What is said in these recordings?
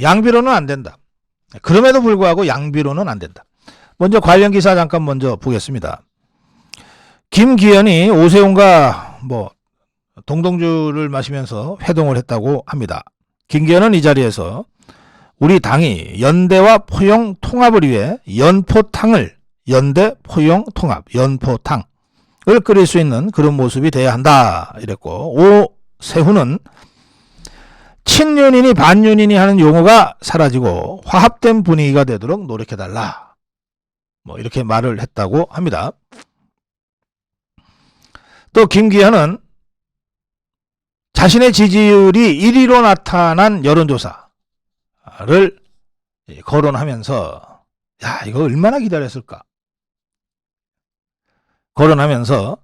양비로는 안 된다. 그럼에도 불구하고 양비로는 안 된다. 먼저 관련 기사 잠깐 먼저 보겠습니다. 김기현이 오세훈과 동동주를 마시면서 회동을 했다고 합니다. 김기현은 이 자리에서 우리 당이 연대와 포용 통합을 위해 연포탕을 연대 포용 통합 연포탕을 끓일 수 있는 그런 모습이 돼야 한다 이랬고, 오세훈은 친윤이니 반윤이니 하는 용어가 사라지고 화합된 분위기가 되도록 노력해달라 이렇게 말을 했다고 합니다. 또 김기현은 자신의 지지율이 1위로 나타난 여론조사를 거론하면서 이거 얼마나 기다렸을까 거론하면서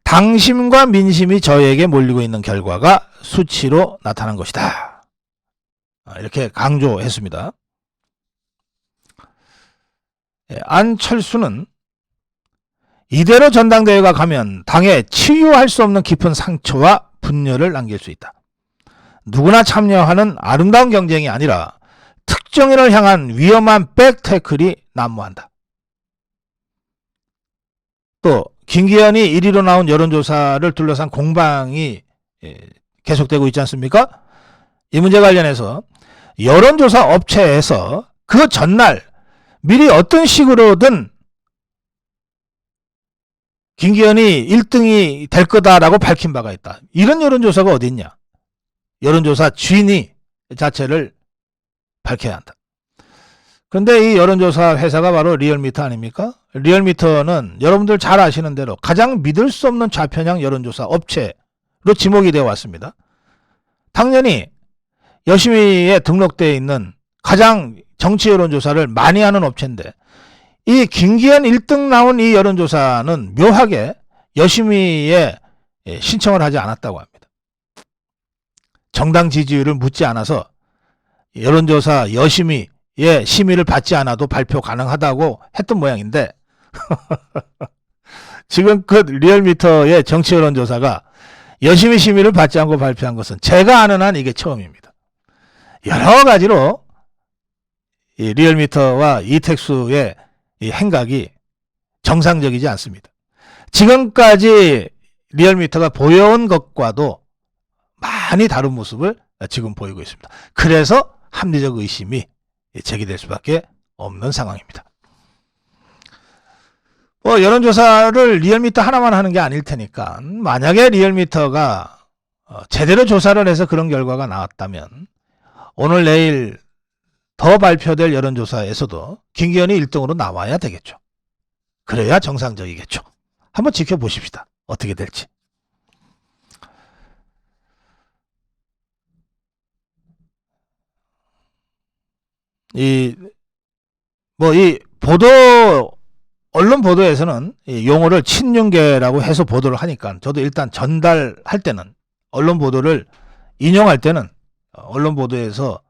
당심과 민심이 저에게 몰리고 있는 결과가 수치로 나타난 것이다 이렇게 강조했습니다. 안철수는 이대로 전당대회가 가면 당에 치유할 수 없는 깊은 상처와 분열을 남길 수 있다. 누구나 참여하는 아름다운 경쟁이 아니라 특정인을 향한 위험한 백태클이 난무한다. 또 김기현이 1위로 나온 여론조사를 둘러싼 공방이 계속되고 있지 않습니까? 이 문제 관련해서 여론조사 업체에서 그 전날 미리 어떤 식으로든 김기현이 1등이 될 거다라고 밝힌 바가 있다. 이런 여론조사가 어디 있냐? 여론조사 진위 자체를 밝혀야 한다. 그런데 이 여론조사 회사가 바로 리얼미터 아닙니까? 리얼미터는 여러분들 잘 아시는 대로 가장 믿을 수 없는 좌편향 여론조사 업체로 지목이 되어 왔습니다. 당연히 여심위에 등록되어 있는 가장 정치 여론조사를 많이 하는 업체인데, 이 김기현 1등 나온 이 여론조사는 묘하게 여심위에 신청을 하지 않았다고 합니다. 정당 지지율을 묻지 않아서 여론조사 여심위의 심의를 받지 않아도 발표 가능하다고 했던 모양인데 지금 그 리얼미터의 정치 여론조사가 여심위 심의를 받지 않고 발표한 것은 제가 아는 한 이게 처음입니다. 여러 가지로 이 리얼미터와 이택수의 이 행각이 정상적이지 않습니다. 지금까지 리얼미터가 보여온 것과도 많이 다른 모습을 지금 보이고 있습니다. 그래서 합리적 의심이 제기될 수밖에 없는 상황입니다. 여론조사를 리얼미터 하나만 하는 게 아닐 테니까, 만약에 리얼미터가 제대로 조사를 해서 그런 결과가 나왔다면 오늘 내일 더 발표될 여론조사에서도 김기현이 1등으로 나와야 되겠죠. 그래야 정상적이겠죠. 한번 지켜보십시다. 어떻게 될지. 언론 보도에서는 이 용어를 친윤계라고 해서 보도를 하니까 저도 일단 전달할 때는, 언론 보도를 인용할 때는 언론 보도에서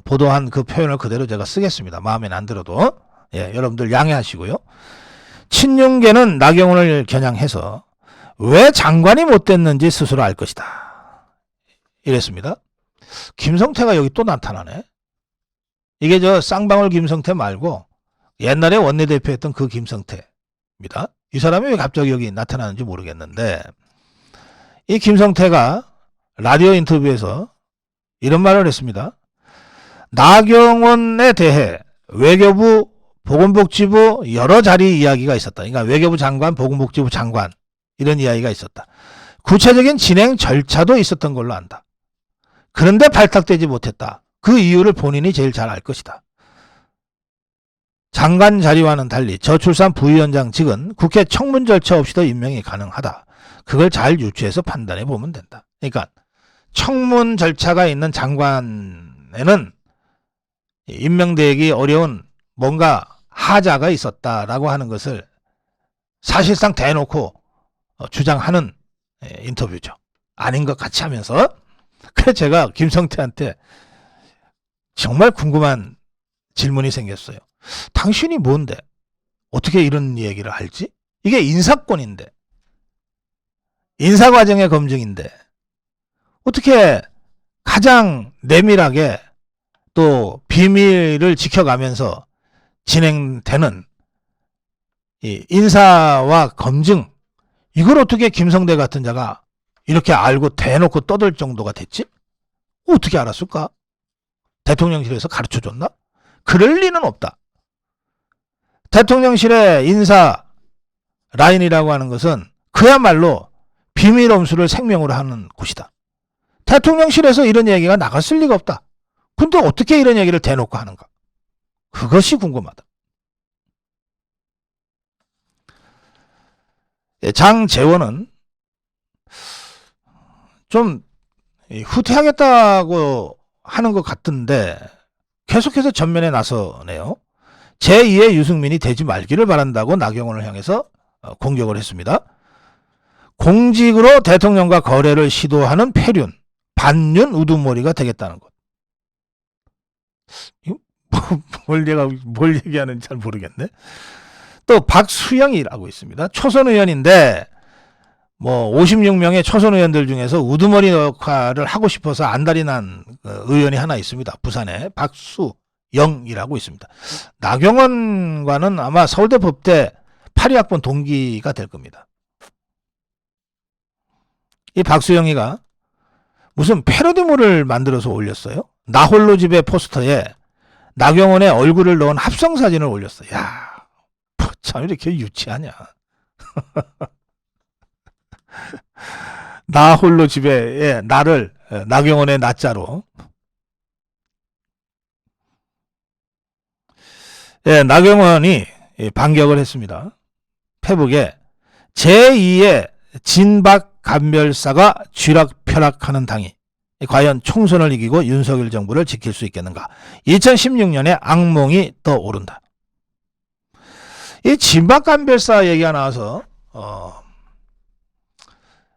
보도한 그 표현을 그대로 제가 쓰겠습니다. 마음에 안 들어도. 여러분들 양해하시고요. 친윤계는 나경원을 겨냥해서 왜 장관이 못 됐는지 스스로 알 것이다. 이랬습니다. 김성태가 여기 또 나타나네. 이게 저 쌍방울 김성태 말고 옛날에 원내대표였던 그 김성태입니다. 이 사람이 왜 갑자기 여기 나타나는지 모르겠는데, 이 김성태가 라디오 인터뷰에서 이런 말을 했습니다. 나경원에 대해 외교부, 보건복지부 여러 자리 이야기가 있었다. 그러니까 외교부 장관, 보건복지부 장관 이런 이야기가 있었다. 구체적인 진행 절차도 있었던 걸로 안다. 그런데 발탁되지 못했다. 그 이유를 본인이 제일 잘 알 것이다. 장관 자리와는 달리 저출산 부위원장직은 국회 청문 절차 없이도 임명이 가능하다. 그걸 잘 유추해서 판단해 보면 된다. 그러니까 청문 절차가 있는 장관에는 임명되기 어려운 뭔가 하자가 있었다라고 하는 것을 사실상 대놓고 주장하는 인터뷰죠. 아닌 것 같이 하면서. 그래서 제가 김성태한테 정말 궁금한 질문이 생겼어요. 당신이 뭔데? 어떻게 이런 얘기를 할지? 이게 인사권인데, 인사과정의 검증인데 어떻게 가장 내밀하게 또 비밀을 지켜가면서 진행되는 이 인사와 검증, 이걸 어떻게 김성대 같은 자가 이렇게 알고 대놓고 떠들 정도가 됐지? 어떻게 알았을까? 대통령실에서 가르쳐줬나? 그럴 리는 없다. 대통령실의 인사 라인이라고 하는 것은 그야말로 비밀 엄수를 생명으로 하는 곳이다. 대통령실에서 이런 얘기가 나갔을 리가 없다. 근데 어떻게 이런 얘기를 대놓고 하는가? 그것이 궁금하다. 장제원은 좀 후퇴하겠다고 하는 것 같던데 계속해서 전면에 나서네요. 제2의 유승민이 되지 말기를 바란다고 나경원을 향해서 공격을 했습니다. 공직으로 대통령과 거래를 시도하는 패륜, 반윤 우두머리가 되겠다는 것. 뭘 얘기하는지 잘 모르겠네. 또 박수영이라고 있습니다. 초선 의원인데 뭐 56명의 초선 의원들 중에서 우두머리 역할을 하고 싶어서 안달이 난 의원이 하나 있습니다. 부산에 박수영이라고 있습니다. 나경원과는 아마 서울대 법대 82학번 동기가 될 겁니다. 이 박수영이가 무슨 패러디물을 만들어서 올렸어요. 나홀로 집의 포스터에 나경원의 얼굴을 넣은 합성사진을 올렸어요. 야, 참 이렇게 유치하냐. 나홀로 집에 나를 나경원의 나자로. 나경원이 반격을 했습니다. 페북에 제2의 진박간별사가 쥐락펴락하는 당이 과연 총선을 이기고 윤석열 정부를 지킬 수 있겠는가. 2016년에 악몽이 떠오른다. 이 진박간별사 얘기가 나와서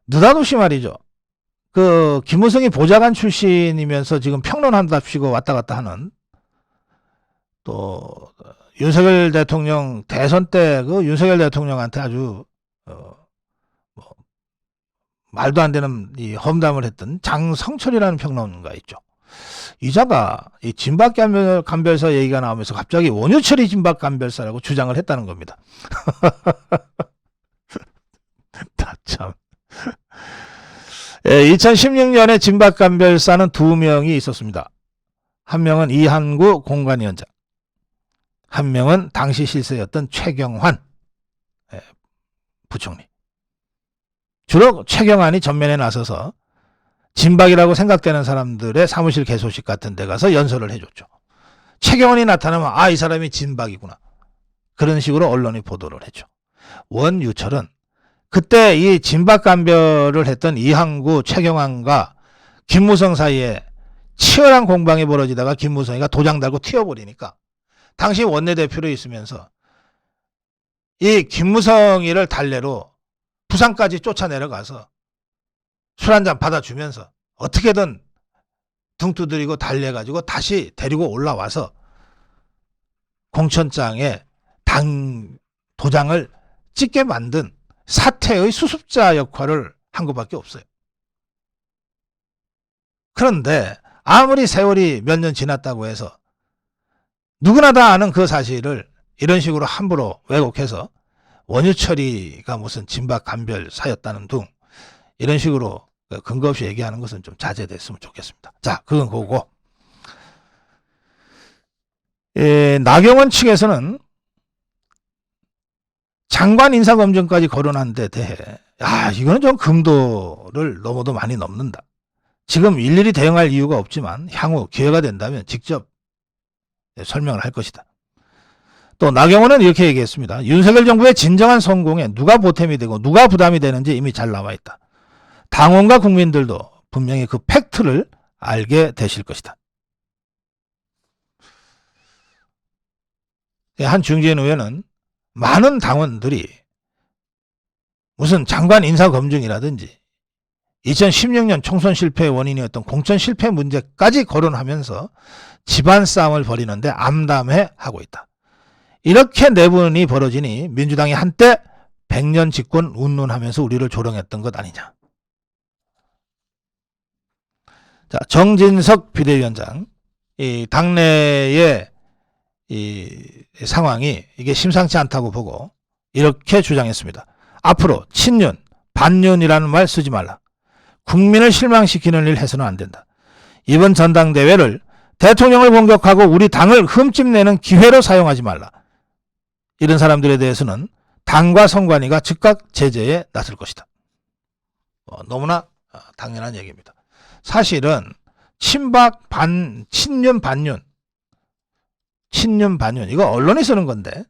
느닷없이 말이죠. 그 김무성이 보좌관 출신이면서 지금 평론한답시고 왔다 갔다 하는 또 윤석열 대통령 대선 때 그 윤석열 대통령한테 아주 말도 안 되는 이 험담을 했던 장성철이라는 평론가 있죠. 이자가 이 진박간별사 얘기가 나오면서 갑자기 원유철이 진박간별사라고 주장을 했다는 겁니다. 다 참. 2016년에 진박간별사는 2명이 있었습니다. 한 명은 이한구 공관위원장, 한 명은 당시 실세였던 최경환 부총리. 주로 최경환이 전면에 나서서 진박이라고 생각되는 사람들의 사무실 개소식 같은 데 가서 연설을 해줬죠. 최경환이 나타나면 아, 이 사람이 진박이구나. 그런 식으로 언론이 보도를 했죠. 원유철은 그때 이 진박간별을 했던 이항구, 최경환과 김무성 사이에 치열한 공방이 벌어지다가 김무성이가 도장 달고 튀어버리니까 당시 원내대표로 있으면서 이 김무성이를 달래로 부산까지 쫓아내려가서 술 한잔 받아주면서 어떻게든 등 두드리고 달래가지고 다시 데리고 올라와서 공천장에 당 도장을 찍게 만든 사태의 수습자 역할을 한 것밖에 없어요. 그런데 아무리 세월이 몇 년 지났다고 해서 누구나 다 아는 그 사실을 이런 식으로 함부로 왜곡해서 원유철이가 무슨 진박간별사였다는 둥 이런 식으로 근거 없이 얘기하는 것은 좀 자제됐으면 좋겠습니다. 자, 그건 그거고. 나경원 측에서는 장관 인사검증까지 거론한 데 대해 이거는 좀 금도를 넘어도 많이 넘는다. 지금 일일이 대응할 이유가 없지만 향후 기회가 된다면 직접 설명을 할 것이다. 또 나경원은 이렇게 얘기했습니다. 윤석열 정부의 진정한 성공에 누가 보탬이 되고 누가 부담이 되는지 이미 잘 나와 있다. 당원과 국민들도 분명히 그 팩트를 알게 되실 것이다. 한 중진 의원은 많은 당원들이 무슨 장관 인사검증이라든지 2016년 총선 실패의 원인이었던 공천 실패 문제까지 거론하면서 집안 싸움을 벌이는데 암담해하고 있다. 이렇게 내분이 벌어지니 민주당이 한때 100년 집권 운운하면서 우리를 조롱했던 것 아니냐. 자, 정진석 비대위원장. 이 당내의 이 상황이 이게 심상치 않다고 보고 이렇게 주장했습니다. 앞으로 친윤, 반윤이라는 말 쓰지 말라. 국민을 실망시키는 일 해서는 안 된다. 이번 전당대회를 대통령을 공격하고 우리 당을 흠집내는 기회로 사용하지 말라. 이런 사람들에 대해서는 당과 선관위가 즉각 제재에 나설 것이다. 너무나 당연한 얘기입니다. 사실은 친박 친윤 반윤 이거 언론이 쓰는 건데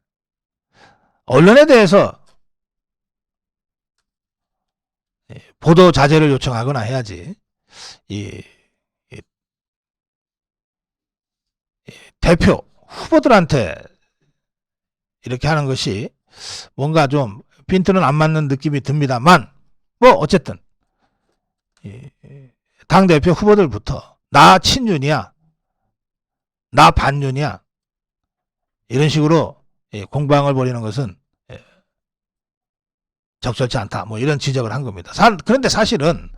언론에 대해서 보도 자제를 요청하거나 해야지 이 대표 후보들한테 이렇게 하는 것이 뭔가 좀 핀트는 안 맞는 느낌이 듭니다만 뭐 어쨌든 당대표 후보들부터 나 친윤이야 나 반윤이야 이런 식으로 공방을 벌이는 것은 적절치 않다 뭐 이런 지적을 한 겁니다. 그런데 사실은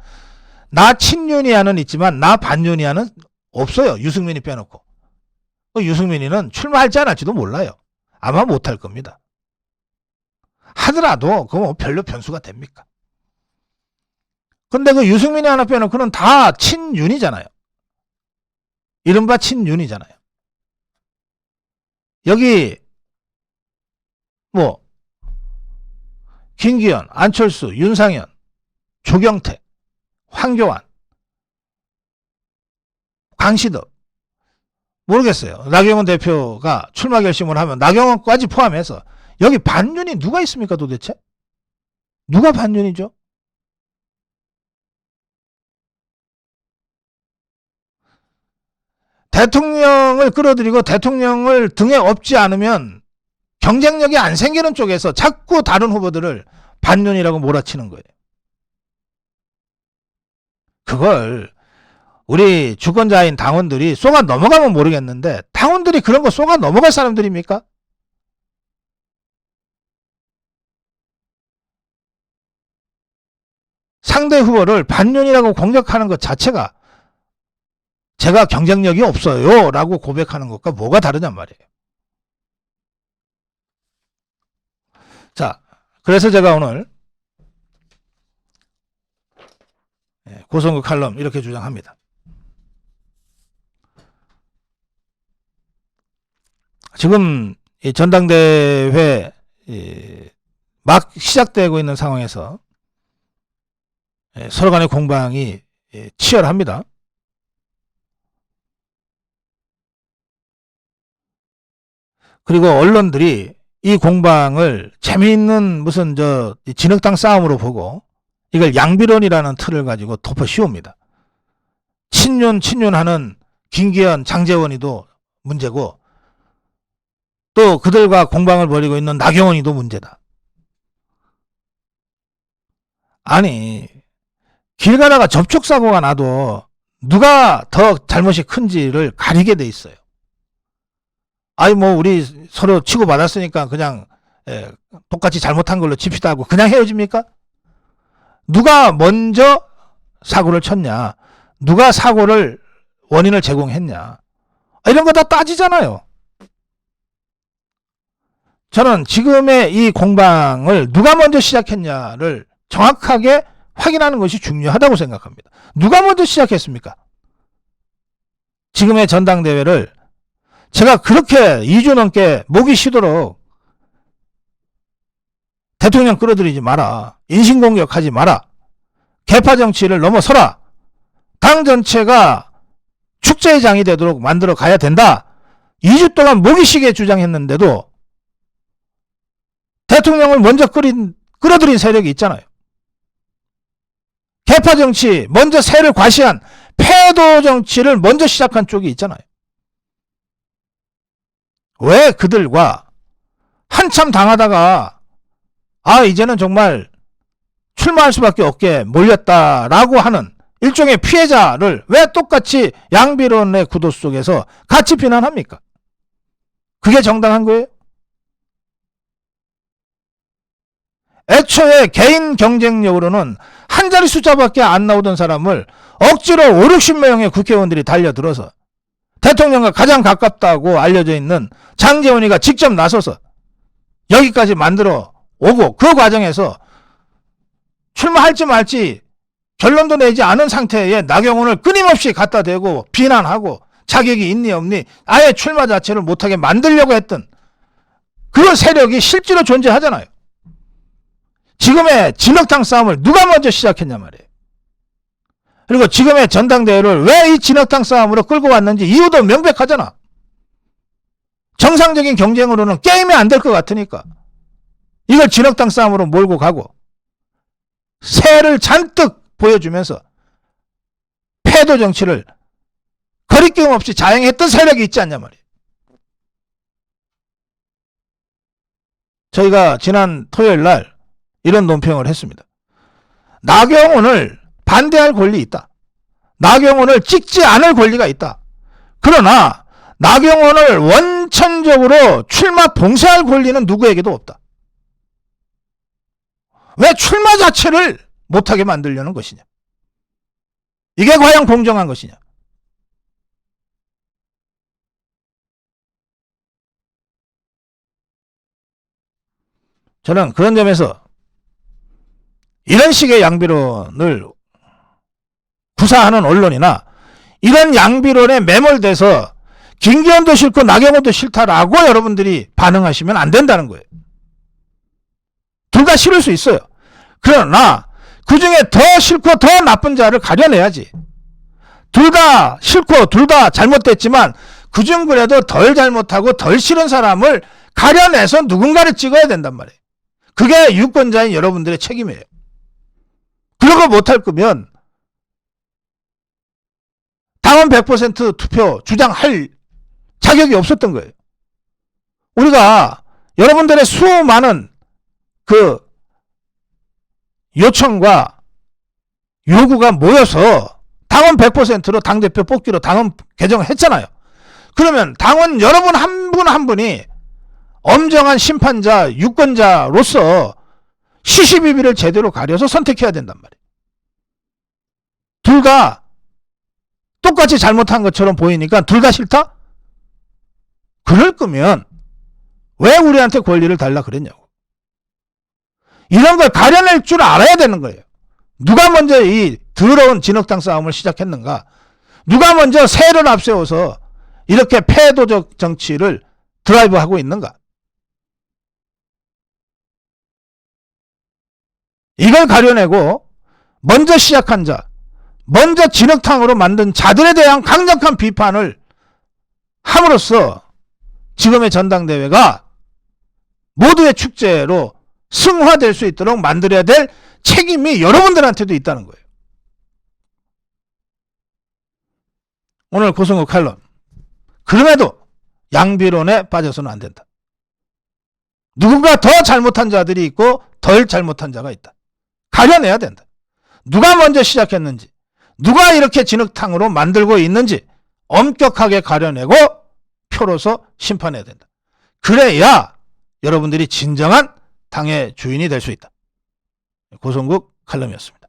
나 친윤이야는 있지만 나 반윤이야는 없어요. 유승민이 빼놓고. 유승민이는 출마할지 안 할지도 몰라요. 아마 못할 겁니다. 하더라도 그거 별로 변수가 됩니까? 근데 그 유승민이 하나 빼놓고는 다 친윤이잖아요. 이른바 친윤이잖아요. 여기 뭐 김기현, 안철수, 윤상현, 조경태, 황교안, 강시덕 모르겠어요. 나경원 대표가 출마 결심을 하면 나경원까지 포함해서 여기 반윤이 누가 있습니까 도대체? 누가 반윤이죠? 대통령을 끌어들이고 대통령을 등에 업지 않으면 경쟁력이 안 생기는 쪽에서 자꾸 다른 후보들을 반윤이라고 몰아치는 거예요. 그걸 우리 주권자인 당원들이 쏘가 넘어가면 모르겠는데 당원들이 그런 거 쏘가 넘어갈 사람들입니까? 상대 후보를 반윤이라고 공격하는 것 자체가 제가 경쟁력이 없어요 라고 고백하는 것과 뭐가 다르냔 말이에요. 자, 그래서 제가 오늘 고성국 칼럼 이렇게 주장합니다. 지금 이 전당대회 막 시작되고 있는 상황에서 서로 간의 공방이 치열합니다. 그리고 언론들이 이 공방을 재미있는 무슨 진흙탕 싸움으로 보고 이걸 양비론이라는 틀을 가지고 덮어 씌웁니다. 친윤하는 김기현, 장제원이도 문제고 또 그들과 공방을 벌이고 있는 나경원이도 문제다. 아니 길 가다가 접촉사고가 나도 누가 더 잘못이 큰지를 가리게 돼 있어요. 아니 뭐 우리 서로 치고받았으니까 그냥 똑같이 잘못한 걸로 칩시다 하고 그냥 헤어집니까? 누가 먼저 사고를 쳤냐, 누가 사고를 원인을 제공했냐, 이런 거 다 따지잖아요. 저는 지금의 이 공방을 누가 먼저 시작했냐를 정확하게 확인하는 것이 중요하다고 생각합니다. 누가 먼저 시작했습니까? 지금의 전당대회를 제가 그렇게 2주 넘게 목이 쉬도록 대통령 끌어들이지 마라, 인신공격하지 마라, 계파 정치를 넘어서라, 당 전체가 축제의 장이 되도록 만들어 가야 된다, 2주 동안 목이 쉬게 주장했는데도 대통령을 먼저 끌어들인 세력이 있잖아요. 계파 정치, 먼저 세를 과시한 패도 정치를 먼저 시작한 쪽이 있잖아요. 왜 그들과 한참 당하다가 이제는 정말 출마할 수밖에 없게 몰렸다라고 하는 일종의 피해자를 왜 똑같이 양비론의 구도 속에서 같이 비난합니까? 그게 정당한 거예요? 애초에 개인 경쟁력으로는 한 자리 숫자밖에 안 나오던 사람을 억지로 5, 60명의 국회의원들이 달려들어서 대통령과 가장 가깝다고 알려져 있는 장제원이가 직접 나서서 여기까지 만들어 오고 그 과정에서 출마할지 말지 결론도 내지 않은 상태에 나경원을 끊임없이 갖다 대고 비난하고 자격이 있니 없니 아예 출마 자체를 못하게 만들려고 했던 그 세력이 실제로 존재하잖아요. 지금의 진흙탕 싸움을 누가 먼저 시작했냐 말이에요. 그리고 지금의 전당대회를 왜 이 진흙탕 싸움으로 끌고 왔는지 이유도 명백하잖아. 정상적인 경쟁으로는 게임이 안 될 것 같으니까 이걸 진흙탕 싸움으로 몰고 가고 새를 잔뜩 보여주면서 패도 정치를 거리낌 없이 자행했던 세력이 있지 않냐 말이에요. 저희가 지난 토요일 날 이런 논평을 했습니다. 나경원을 반대할 권리 있다. 나경원을 찍지 않을 권리가 있다. 그러나 나경원을 원천적으로 출마 봉쇄할 권리는 누구에게도 없다. 왜 출마 자체를 못하게 만들려는 것이냐. 이게 과연 공정한 것이냐. 저는 그런 점에서 이런 식의 양비론을 구사하는 언론이나 이런 양비론에 매몰돼서 김기현도 싫고 나경원도 싫다라고 여러분들이 반응하시면 안 된다는 거예요. 둘 다 싫을 수 있어요. 그러나 그 중에 더 싫고 더 나쁜 자를 가려내야지. 둘 다 싫고 둘 다 잘못됐지만 그중 그래도 덜 잘못하고 덜 싫은 사람을 가려내서 누군가를 찍어야 된단 말이에요. 그게 유권자인 여러분들의 책임이에요. 그러고 못할 거면 당원 100% 투표 주장할 자격이 없었던 거예요. 우리가 여러분들의 수많은 그 요청과 요구가 모여서 당원 100%로 당대표 뽑기로 당원 개정을 했잖아요. 그러면 당원 여러분 한 분 한 분이 엄정한 심판자, 유권자로서 시시비비를 제대로 가려서 선택해야 된단 말이에요. 둘 다 똑같이 잘못한 것처럼 보이니까 둘 다 싫다? 그럴 거면 왜 우리한테 권리를 달라 그랬냐고. 이런 걸 가려낼 줄 알아야 되는 거예요. 누가 먼저 이 더러운 진흙탕 싸움을 시작했는가? 누가 먼저 새를 앞세워서 이렇게 패도적 정치를 드라이브하고 있는가? 이걸 가려내고 먼저 시작한 자, 먼저 진흙탕으로 만든 자들에 대한 강력한 비판을 함으로써 지금의 전당대회가 모두의 축제로 승화될 수 있도록 만들어야 될 책임이 여러분들한테도 있다는 거예요. 오늘 고성국 칼럼. 그럼에도 양비론에 빠져서는 안 된다. 누군가 더 잘못한 자들이 있고 덜 잘못한 자가 있다. 가려내야 된다. 누가 먼저 시작했는지, 누가 이렇게 진흙탕으로 만들고 있는지 엄격하게 가려내고 표로서 심판해야 된다. 그래야 여러분들이 진정한 당의 주인이 될 수 있다. 고성국 칼럼이었습니다.